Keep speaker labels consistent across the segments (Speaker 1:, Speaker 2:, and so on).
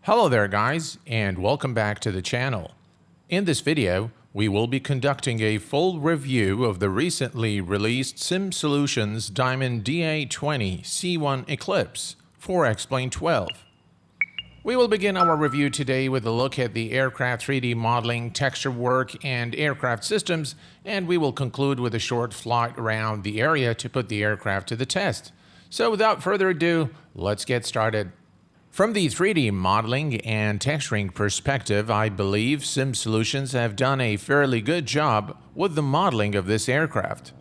Speaker 1: Hello there guys, and welcome back to the channel. In this video, we will be conducting a full review of the recently released SimSolutions Diamond DA20-C1 Eclipse for X-Plane 12. We will begin our review today with a look at the aircraft 3D modeling, texture work, and aircraft systems, and we will conclude with a short flight around the area to put the aircraft to the test. So without further ado, let's get started. From the 3D modeling and texturing perspective, I believe SimSolutions have done a fairly good job with the modeling of this aircraft.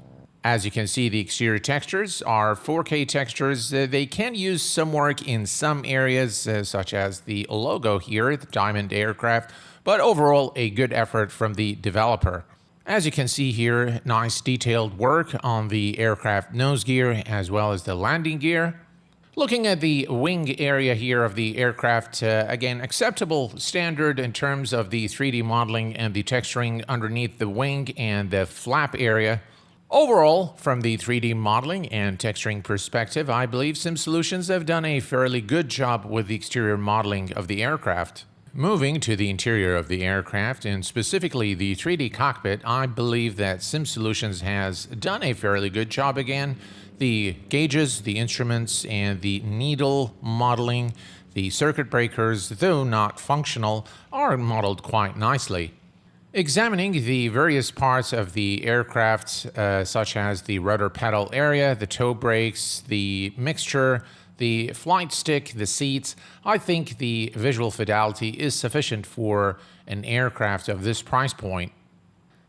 Speaker 1: As you can see, the exterior textures are 4K textures. They can use some work in some areas, such as the logo here, the Diamond aircraft, but overall a good effort from the developer. As you can see here, nice detailed work on the aircraft nose gear as well as the landing gear. Looking at the wing area here of the aircraft, again, acceptable standard in terms of the 3D modeling and the texturing underneath the wing and the flap area. Overall, from the 3D modeling and texturing perspective, I believe SimSolutions have done a fairly good job with the exterior modeling of the aircraft. Moving to the interior of the aircraft, and specifically the 3D cockpit, I believe that SimSolutions has done a fairly good job again. The gauges, the instruments, and the needle modeling, the circuit breakers, though not functional, are modeled quite nicely. Examining the various parts of the aircraft, such as the rudder pedal area, the toe brakes, the mixture, the flight stick, the seats, I think the visual fidelity is sufficient for an aircraft of this price point.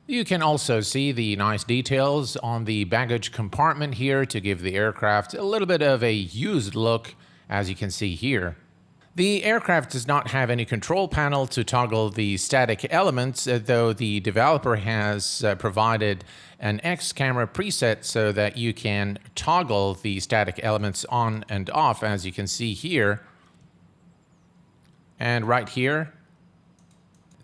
Speaker 1: You can also see the nice details on the baggage compartment here to give the aircraft a little bit of a used look, as you can see here. The aircraft does not have any control panel to toggle the static elements, though the developer has provided an X camera preset so that you can toggle the static elements on and off, as you can see here. And right here,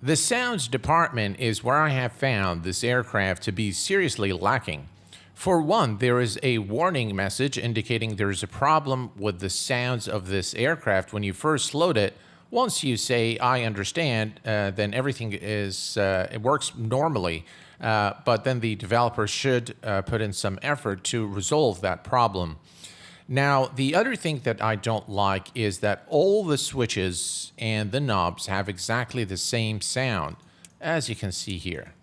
Speaker 1: the sounds department is where I have found this aircraft to be seriously lacking. For one, there is a warning message indicating there is a problem with the sounds of this aircraft when you first load it. Once you say, I understand, then everything is, it works normally. But then the developer should put in some effort to resolve that problem. Now, the other thing that I don't like is that all the switches and the knobs have exactly the same sound, as you can see here.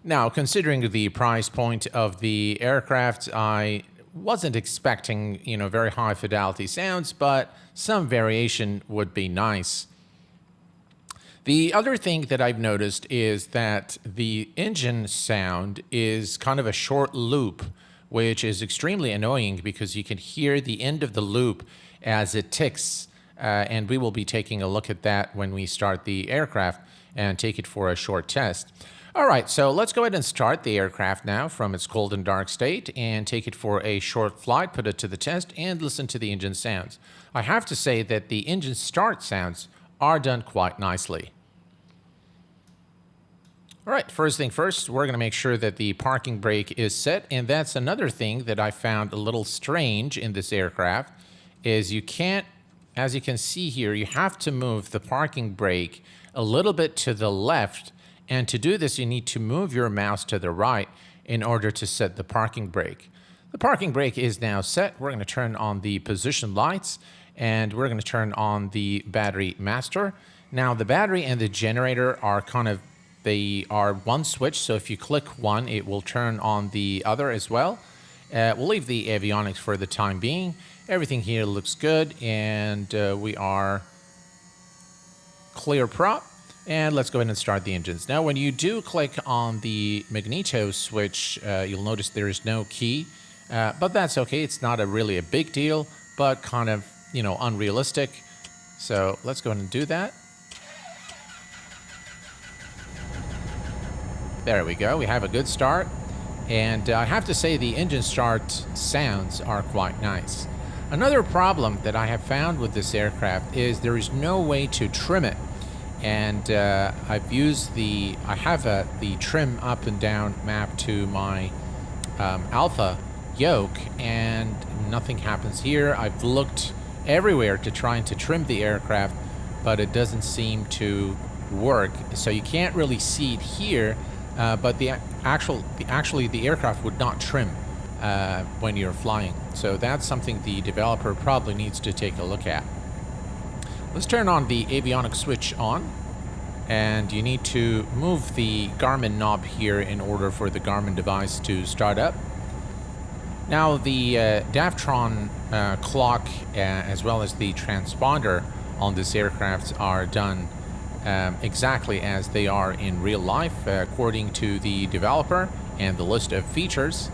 Speaker 1: Now, considering the price point of the aircraft, I wasn't expecting, very high fidelity sounds, but some variation would be nice. The other thing that I've noticed is that the engine sound is kind of a short loop, which is extremely annoying because you can hear the end of the loop as it ticks, and we will be taking a look at that when we start the aircraft and take it for a short test. All right, so let's go ahead and start the aircraft now from its cold and dark state and take it for a short flight, put it to the test, and listen to the engine sounds. I have to say that the engine start sounds are done quite nicely. All right, first thing first, we're going to make sure that the parking brake is set, and that's another thing that I found a little strange in this aircraft, is you can't, as you can see here, you have to move the parking brake a little bit to the left, and to do this, you need to move your mouse to the right in order to set the parking brake. The parking brake is now set. We're going to turn on the position lights, and we're going to turn on the battery master. Now, the battery and the generator are they are one switch, so if you click one, it will turn on the other as well. We'll leave the avionics for the time being. Everything here looks good, and we are clear prop. And let's go ahead and start the engines. Now, when you do click on the magneto switch, you'll notice there is no key, but that's okay. It's not really a big deal, but kind of, unrealistic. So let's go ahead and do that. There we go. We have a good start. And I have to say the engine start sounds are quite nice. Another problem that I have found with this aircraft is there is no way to trim it. And I've used the trim up and down map to my Alpha yoke, and nothing happens here. I've looked everywhere to trying to trim the aircraft, but it doesn't seem to work. So you can't really see it here, but actually the aircraft would not trim when you're flying. So that's something the developer probably needs to take a look at. Let's turn on the avionics switch on, and you need to move the Garmin knob here in order for the Garmin device to start up. Now the Davtron clock as well as the transponder on this aircraft are done exactly as they are in real life, according to the developer and the list of features.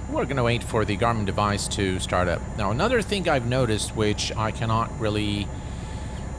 Speaker 1: We're going to wait for the Garmin device to start up. Now, another thing I've noticed, which I cannot really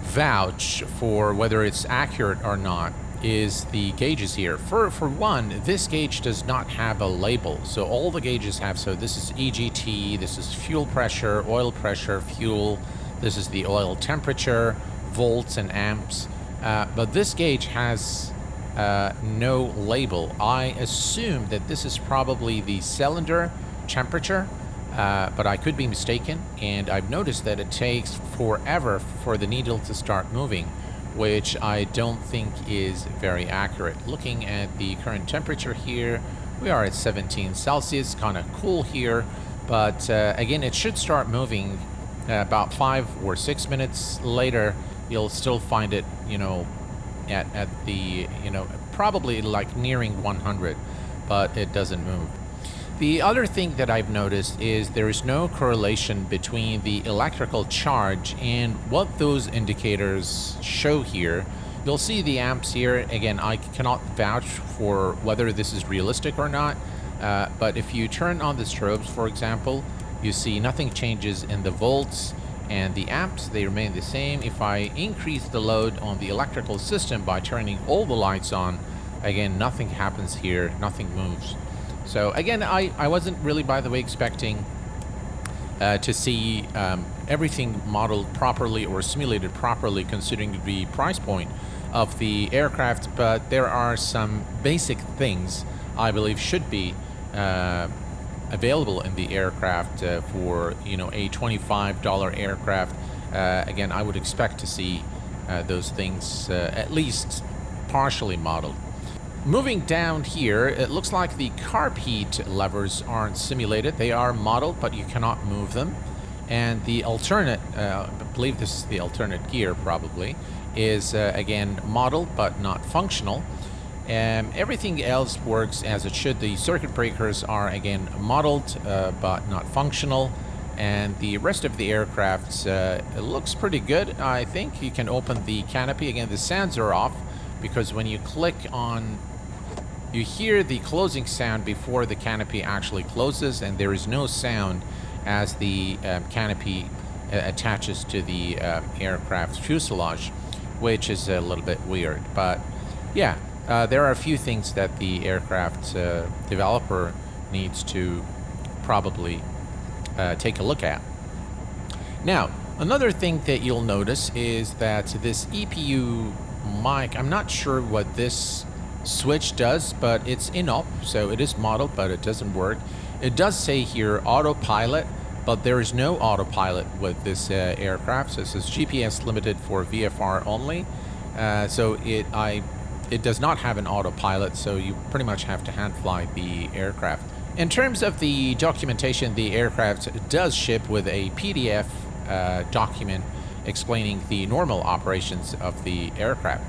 Speaker 1: vouch for whether it's accurate or not, is the gauges here. For one, this gauge does not have a label. So all the gauges have, so this is EGT, this is fuel pressure, oil pressure, fuel, this is the oil temperature, volts and amps. But this gauge has no label. I assume that this is probably the cylinder temperature, but I could be mistaken. And I've noticed that it takes forever for the needle to start moving, which I don't think is very accurate. Looking at the current temperature here, we are at 17 Celsius, kind of cool here, but again, it should start moving about 5 or 6 minutes later. You'll still find it, at the, probably like nearing 100, but it doesn't move. The other thing that I've noticed is there is no correlation between the electrical charge and what those indicators show here. You'll see the amps here. Again, I cannot vouch for whether this is realistic or not, but if you turn on the strobes, for example, you see nothing changes in the volts, and the amps, they remain the same. If I increase the load on the electrical system by turning all the lights on, again, nothing happens here, nothing moves. So again, I wasn't really, by the way, expecting to see everything modeled properly or simulated properly, considering the price point of the aircraft, but there are some basic things I believe should be available in the aircraft for a $25 aircraft. Again, I would expect to see those things at least partially modeled. Moving down here, it looks like the carb heat levers aren't simulated. They are modeled, but you cannot move them. And the alternate, I believe this is the alternate gear probably, is again modeled but not functional. Everything else works as it should. The circuit breakers are again modeled but not functional, and the rest of the aircraft it looks pretty good. I think you can open the canopy. Again, the sounds are off because when you click on, you hear the closing sound before the canopy actually closes, and there is no sound as the canopy attaches to the aircraft fuselage, which is a little bit weird. But yeah, there are a few things that the aircraft developer needs to probably take a look at. Now, another thing that you'll notice is that this EPU mic, I'm not sure what this switch does, but it's in-op, so it is modeled, but it doesn't work. It does say here autopilot, but there is no autopilot with this aircraft. So it says GPS limited for VFR only. So it does not have an autopilot, so you pretty much have to hand fly the aircraft. In terms of the documentation, the aircraft does ship with a PDF document explaining the normal operations of the aircraft.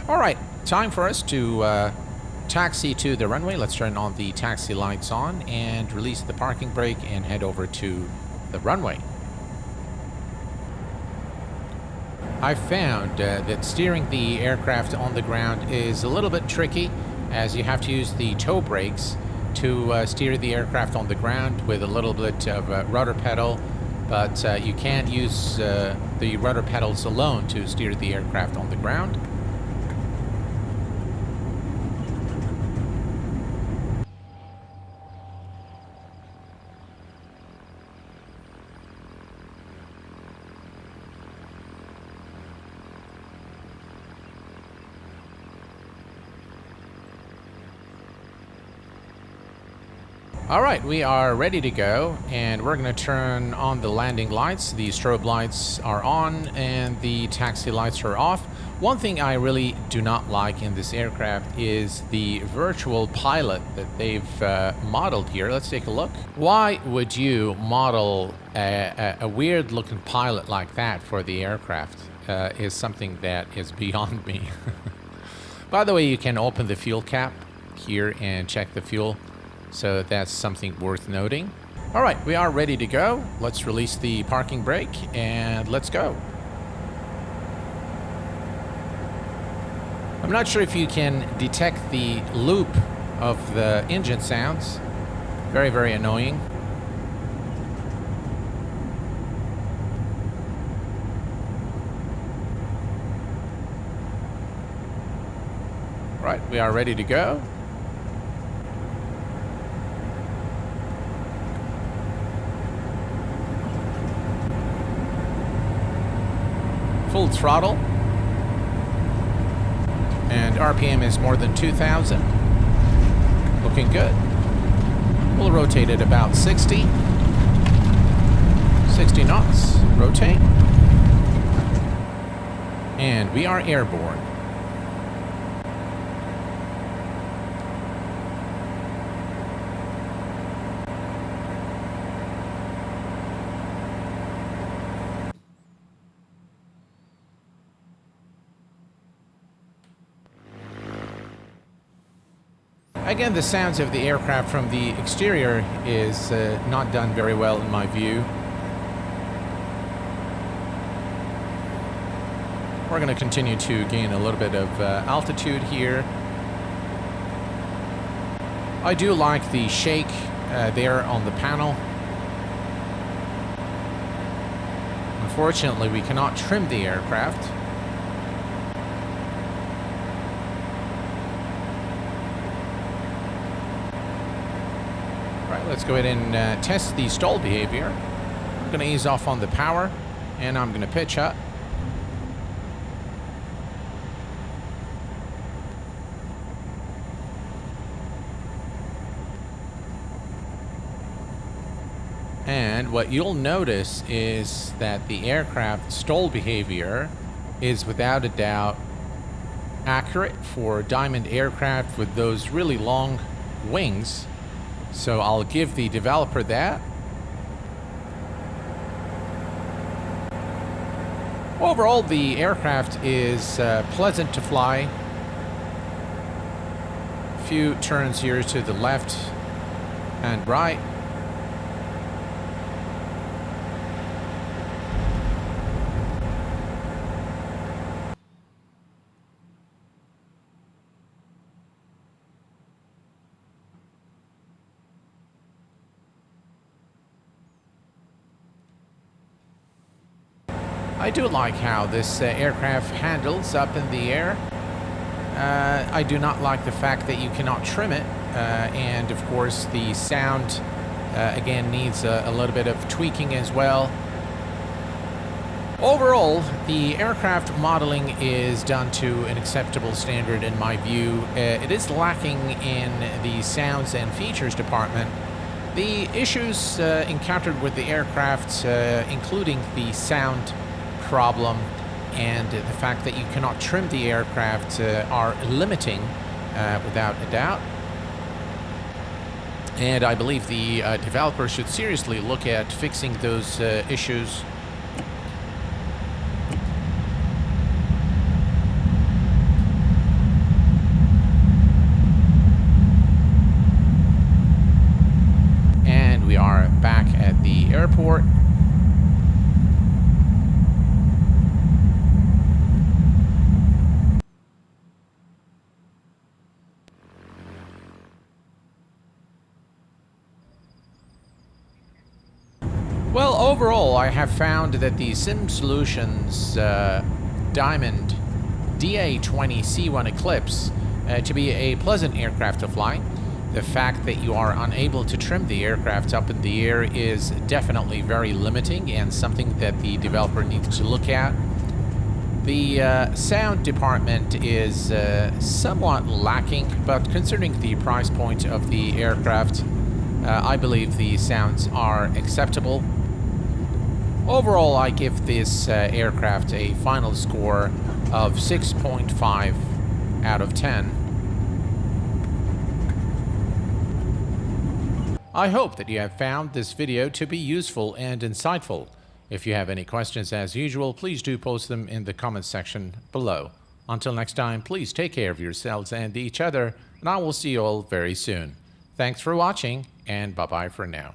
Speaker 1: All right, time for us to taxi to the runway. Let's turn on the taxi lights on and release the parking brake and head over to the runway. I found that steering the aircraft on the ground is a little bit tricky, as you have to use the toe brakes to steer the aircraft on the ground with a little bit of a rudder pedal, but you can't use the rudder pedals alone to steer the aircraft on the ground. All right, we are ready to go, and we're going to turn on the landing lights. The strobe lights are on, and the taxi lights are off. One thing I really do not like in this aircraft is the virtual pilot that they've modeled here. Let's take a look. Why would you model a weird-looking pilot like that for the aircraft? Is something that is beyond me. By the way, you can open the fuel cap here and check the fuel. So that's something worth noting. All right, we are ready to go. Let's release the parking brake and let's go. I'm not sure if you can detect the loop of the engine sounds. Very, very annoying. All right, we are ready to go. Full throttle, and RPM is more than 2,000. Looking good. We'll rotate at about 60 knots. Rotate, and we are airborne. Again, the sounds of the aircraft from the exterior is not done very well in my view. We're going to continue to gain a little bit of altitude here. I do like the shake there on the panel. Unfortunately, we cannot trim the aircraft. Let's go ahead and test the stall behavior. I'm going to ease off on the power, and I'm going to pitch up. And what you'll notice is that the aircraft stall behavior is without a doubt accurate for Diamond aircraft with those really long wings. So I'll give the developer that. Overall, the aircraft is pleasant to fly. A few turns here to the left and right. I do like how this aircraft handles up in the air. I do not like the fact that you cannot trim it, and of course the sound again needs a little bit of tweaking as well. Overall, the aircraft modeling is done to an acceptable standard in my view. It is lacking in the sounds and features department. The issues encountered with the aircraft, including the sound problem and the fact that you cannot trim the aircraft, are limiting without a doubt. And I believe the developer should seriously look at fixing those issues. And we are back at the airport. Well, overall, I have found that the SimSolutions Diamond DA20-C1 Eclipse to be a pleasant aircraft to fly. The fact that you are unable to trim the aircraft up in the air is definitely very limiting and something that the developer needs to look at. The sound department is somewhat lacking, but considering the price point of the aircraft, I believe the sounds are acceptable. Overall, I give this aircraft a final score of 6.5 out of 10. I hope that you have found this video to be useful and insightful. If you have any questions, as usual, please do post them in the comments section below. Until next time, please take care of yourselves and each other, and I will see you all very soon. Thanks for watching, and bye-bye for now.